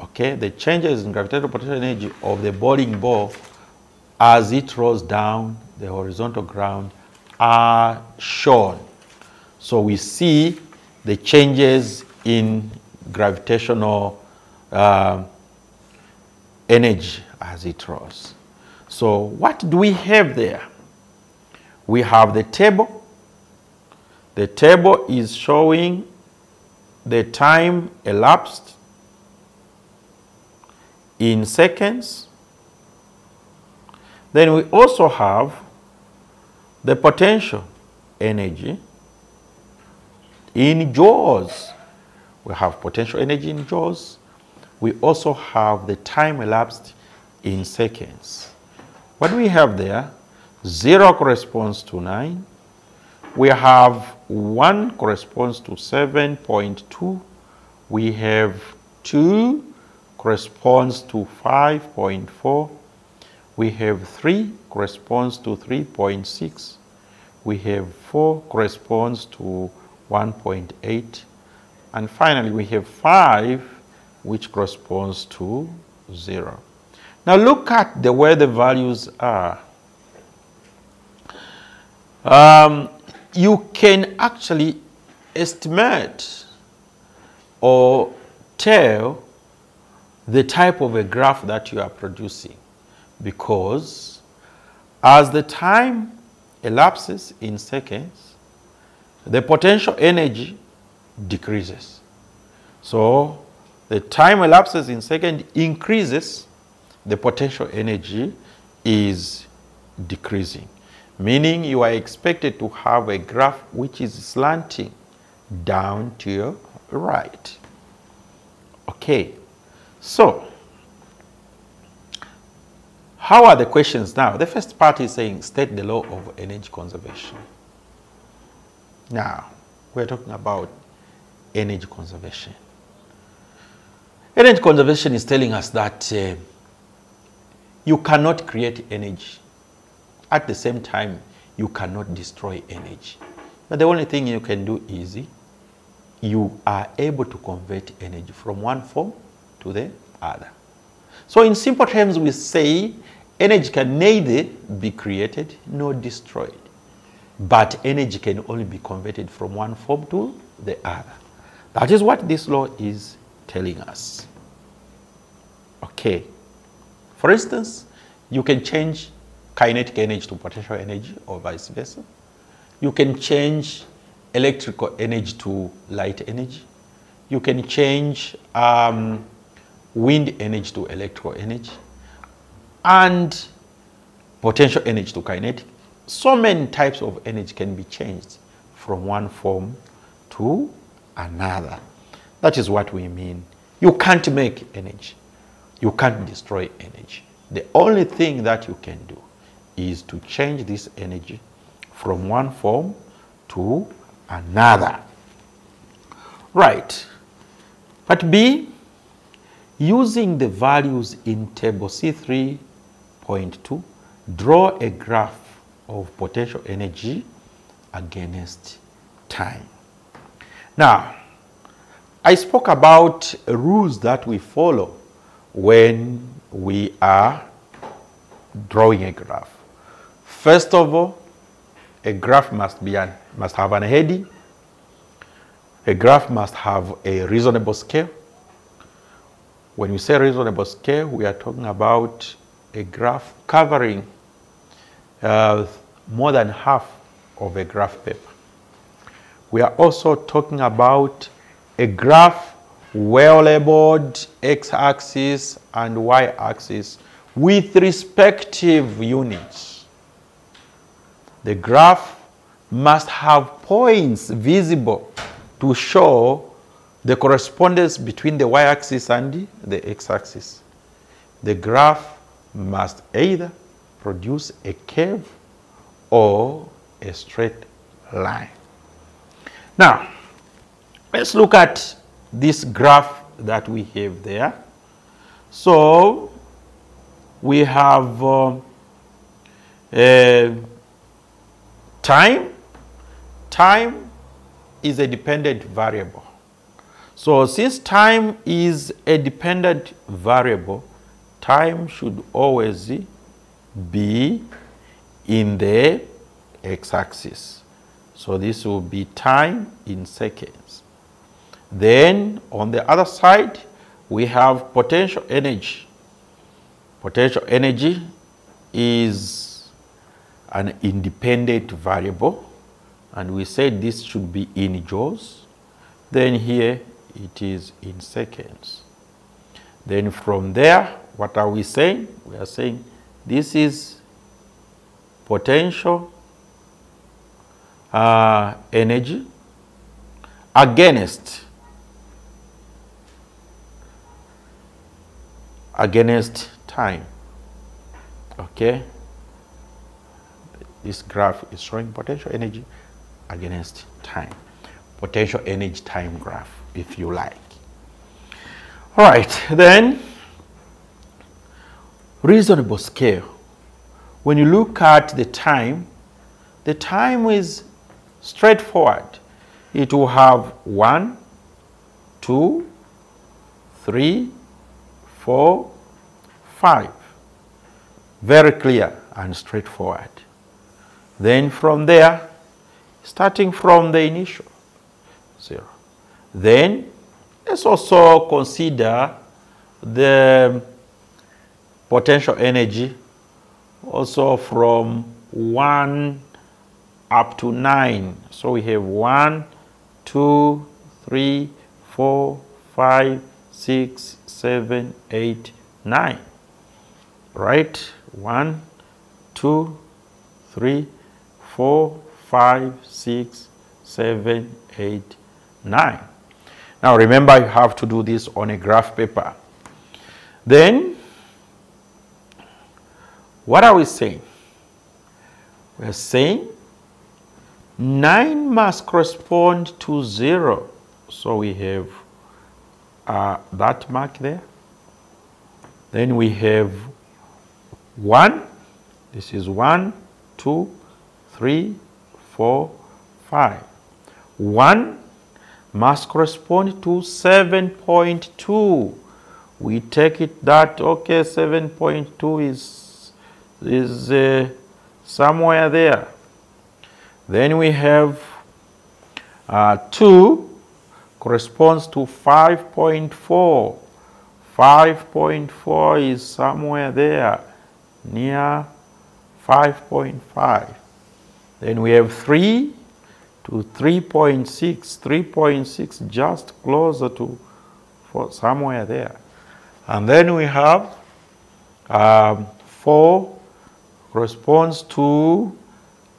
Okay, the changes in gravitational potential energy of the bowling ball as it rolls down the horizontal ground are shown. So we see the changes in gravitational energy as it rolls. So what do we have there? We have the table. The table is showing the time elapsed in seconds. Then we also have the potential energy in joules. We have potential energy in joules. We also have the time elapsed in seconds. What do we have there? 0 corresponds to 9. We have 1 corresponds to 7.2. We have 2 corresponds to 5.4. We have 3 corresponds to 3.6. We have 4 corresponds to 1.8. And finally, we have 5, which corresponds to 0. Now look at the where the values are. You can actually estimate or tell the type of a graph that you are producing, because as the time elapses in seconds, the potential energy decreases. So the time elapses in seconds increases, the potential energy is decreasing, meaning you are expected to have a graph which is slanting down to your right. Okay, so how are the questions now? The first part is saying state the law of energy conservation. Now, we're talking about energy conservation. Energy conservation is telling us that you cannot create energy. At the same time, you cannot destroy energy. But the only thing you can do is you are able to convert energy from one form to the other. So in simple terms, we say energy can neither be created nor destroyed, but energy can only be converted from one form to the other. That is what this law is telling us. Okay. For instance, you can change kinetic energy to potential energy or vice versa. You can change electrical energy to light energy. You can change wind energy to electrical energy, and potential energy to kinetic. So many types of energy can be changed from one form to another. That is what we mean. You can't make energy. You can't destroy energy. The only thing that you can do is to change this energy from one form to another. Right. But B, using the values in table C3.2, draw a graph of potential energy against time. Now, I spoke about rules that we follow when we are drawing a graph. First of all, a graph must have an heading. A graph must have a reasonable scale. When we say reasonable scale, we are talking about a graph covering more than half of a graph paper. We are also talking about a graph well labeled x-axis and y-axis with respective units. The graph must have points visible to show the correspondence between the y-axis and the x-axis. The graph must either produce a curve or a straight line. Now, let's look at this graph that we have there. So, we have time. Time is a dependent variable. So, since time is a dependent variable, time should always be in the x-axis. So, this will be time in seconds. Then on the other side, we have potential energy. Potential energy is an independent variable, and we said this should be in joules. Then here it is in seconds. Then from there, what are we saying? We are saying this is potential energy against time. Okay, this graph is showing potential energy against time. Potential energy time graph, if you like. All right, then reasonable scale. When you look at the time is straightforward. It will have 1, 2, 3, 4, 5. Very clear and straightforward. Then from there, starting from the initial 0. Then let's also consider the potential energy also from 1 up to 9. So we have 1, 2, 3, 4, 5, 6, 7, 8, 9. Right? 1, 2, 3, 4, 5, 6, 7, 8, 9. Now remember, you have to do this on a graph paper. Then, what are we saying? We are saying 9 must correspond to 0. So we have that mark there. Then we have 1. This is 1, 2, 3, 4, 5. 1 must correspond to 7.2. We take it that, okay, 7.2 is somewhere there. Then we have 2 corresponds to 5.4. 5.4 is somewhere there, near 5.5. Then we have 3 to 3.6. 3.6 just closer to somewhere there. And then we have 4 corresponds to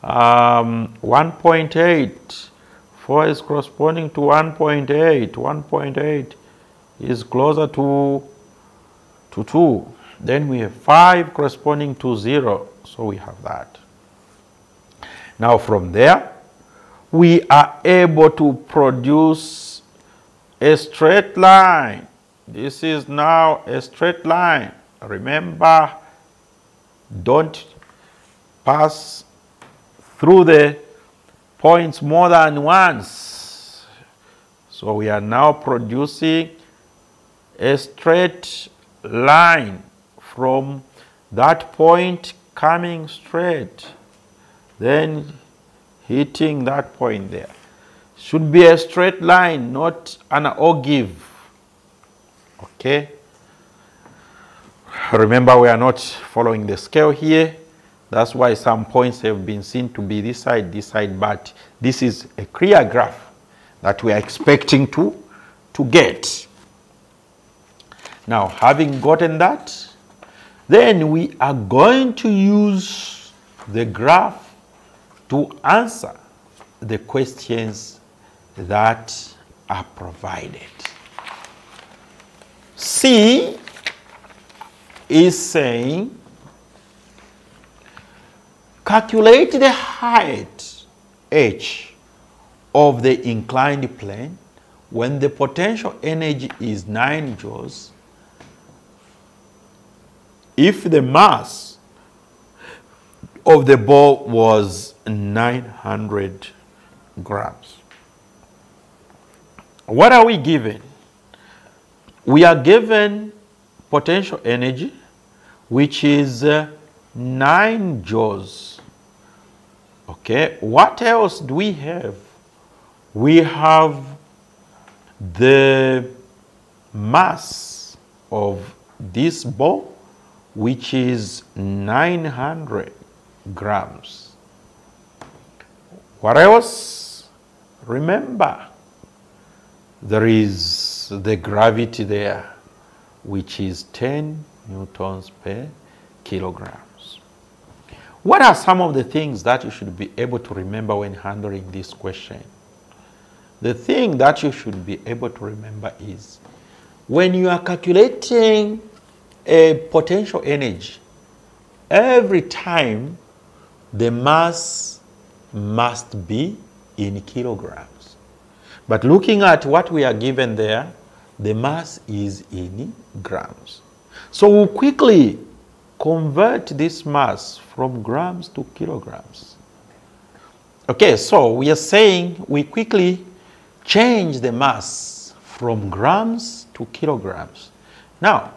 1.8. 4 is corresponding to 1.8. 1.8 is closer to 2. Then we have 5 corresponding to 0. So we have that. Now from there, we are able to produce a straight line. This is now a straight line. Remember, don't pass through the points more than once. So we are now producing a straight line from that point coming straight, then hitting that point there. Should be a straight line, not an ogive. Okay? Remember, we are not following the scale here. That's why some points have been seen to be this side, but this is a clear graph that we are expecting to get. Now, having gotten that, then we are going to use the graph to answer the questions that are provided. C is saying, calculate the height h of the inclined plane when the potential energy is 9 joules if the mass of the ball was 900 grams. What are we given? We are given potential energy, which is 9 joules. Okay, what else do we have? We have the mass of this ball, which is 900 grams. What else? Remember, there is the gravity there, which is 10 newtons per kilograms. What are some of the things that you should be able to remember when handling this question? The thing that you should be able to remember is when you are calculating a potential energy, every time the mass must be in kilograms. But looking at what we are given there, the mass is in grams. So we'll quickly convert this mass from grams to kilograms. Okay, so we are saying we quickly change the mass from grams to kilograms. Now,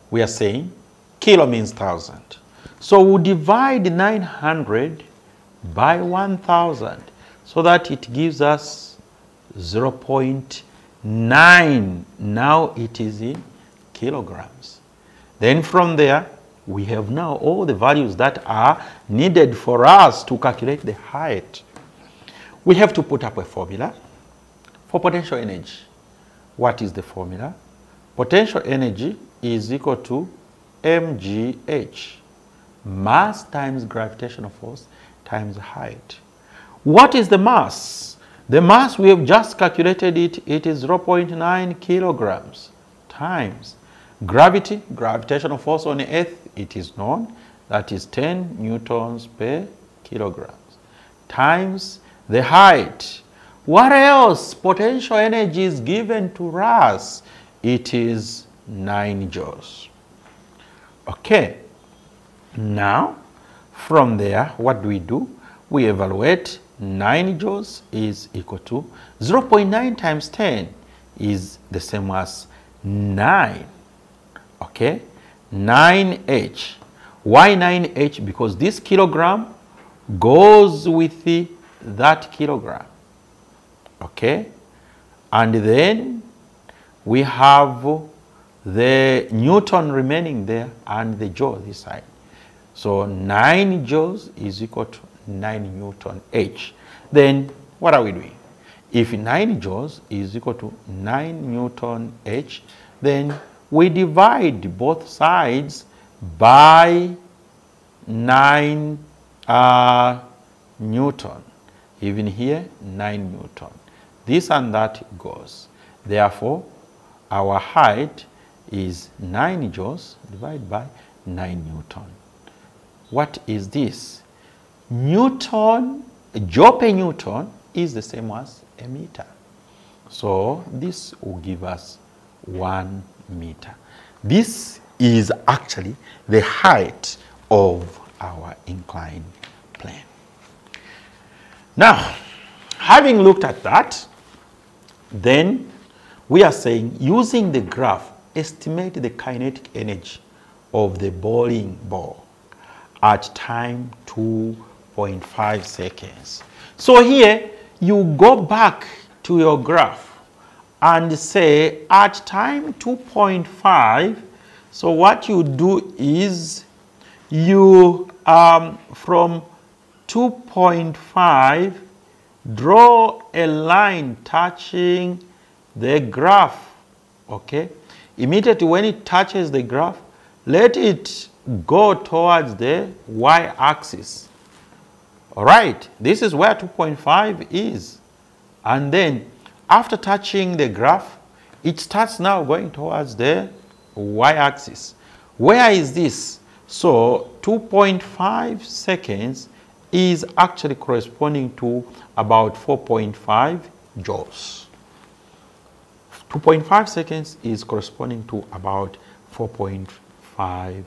we are saying kilo means 1,000. So we'll divide 900 by 1,000 so that it gives us 0.9. Now it is in kilograms. Then from there, we have now all the values that are needed for us to calculate the height. We have to put up a formula for potential energy. What is the formula? Potential energy is equal to mgh, mass times gravitational force times height. What is the mass? The mass, we have just calculated it. It is 0.9 kilograms times gravity, gravitational force on the Earth, it is known, that is 10 newtons per kilograms, times the height. What else? Potential energy is given to us. It is 9 joules. Okay. Now, from there, what do? We evaluate 9 joules is equal to 0.9 times 10 is the same as 9. Okay, 9h. Why 9h? Because this kilogram goes with that kilogram. Okay, and then we have the Newton remaining there and the joule this side. So 9 joules is equal to 9 Newton H. Then what are we doing? If 9 joules is equal to 9 Newton H, then we divide both sides by 9 Newton. Even here, 9 Newton. This and that goes. Therefore, our height is 9 joules divided by 9 Newton. What is this? Newton, joule per Newton is the same as a meter. So this will give us 1 meter. This is actually the height of our inclined plane. Now, having looked at that, then we are saying using the graph, estimate the kinetic energy of the bowling ball at time 2.5 seconds. So here you go back to your graph and say at time 2.5, so what you do is you from 2.5 draw a line touching the graph. Okay, immediately when it touches the graph, let it go towards the y-axis. All right, this is where 2.5 is, and then after touching the graph, it starts now going towards the y-axis. Where is this? So 2.5 seconds is actually corresponding to about 4.5 joules. 2.5 seconds is corresponding to about 4.5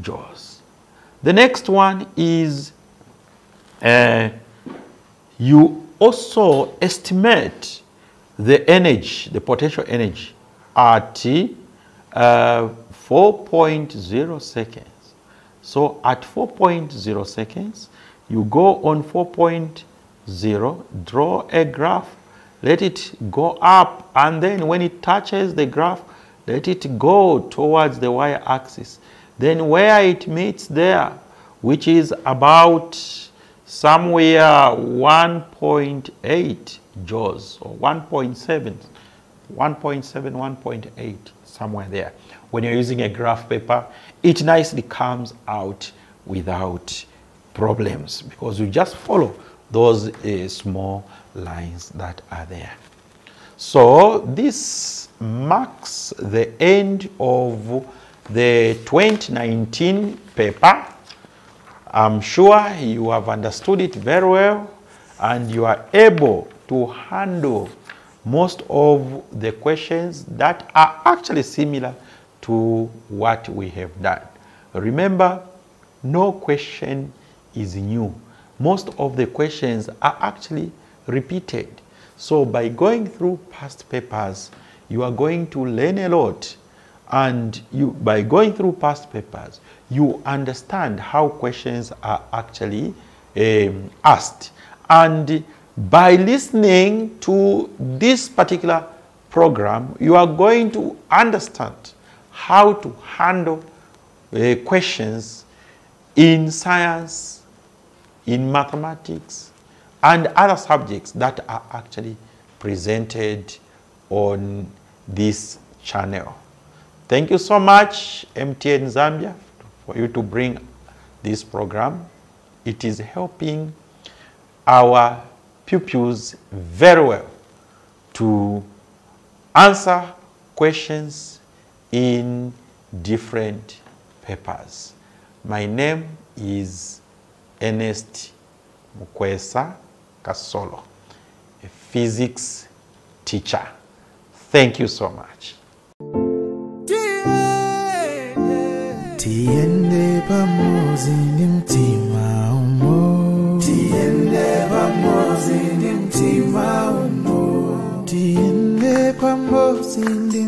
joules. The next one is you also estimate the energy, the potential energy at 4.0 seconds. So at 4.0 seconds, you go on 4.0, draw a graph, let it go up, and then when it touches the graph, let it go towards the y-axis. Then where it meets there, which is about somewhere 1.8 joules, or 1.7, 1.8, somewhere there. When you're using a graph paper, it nicely comes out without problems, because you just follow those small lines that are there. So this marks the end of the 2019 paper. I'm sure you have understood it very well, and you are able to handle most of the questions that are actually similar to what we have done. Remember, no question is new. Most of the questions are actually repeated. So by going through past papers, you are going to learn a lot. And by going through past papers, you understand how questions are actually asked. And by listening to this particular program, you are going to understand how to handle questions in science, in mathematics, and other subjects that are actually presented on this channel. Thank you so much, MTN Zambia, for you to bring this program. It is helping our pupils very well to answer questions in different papers. My name is Ernest Mukwesa Kasolo, a physics teacher. Thank you so much. Tiende pamoja ni mtima umo. Tiende pamoja ni mtima umo. Tiende pamoja ni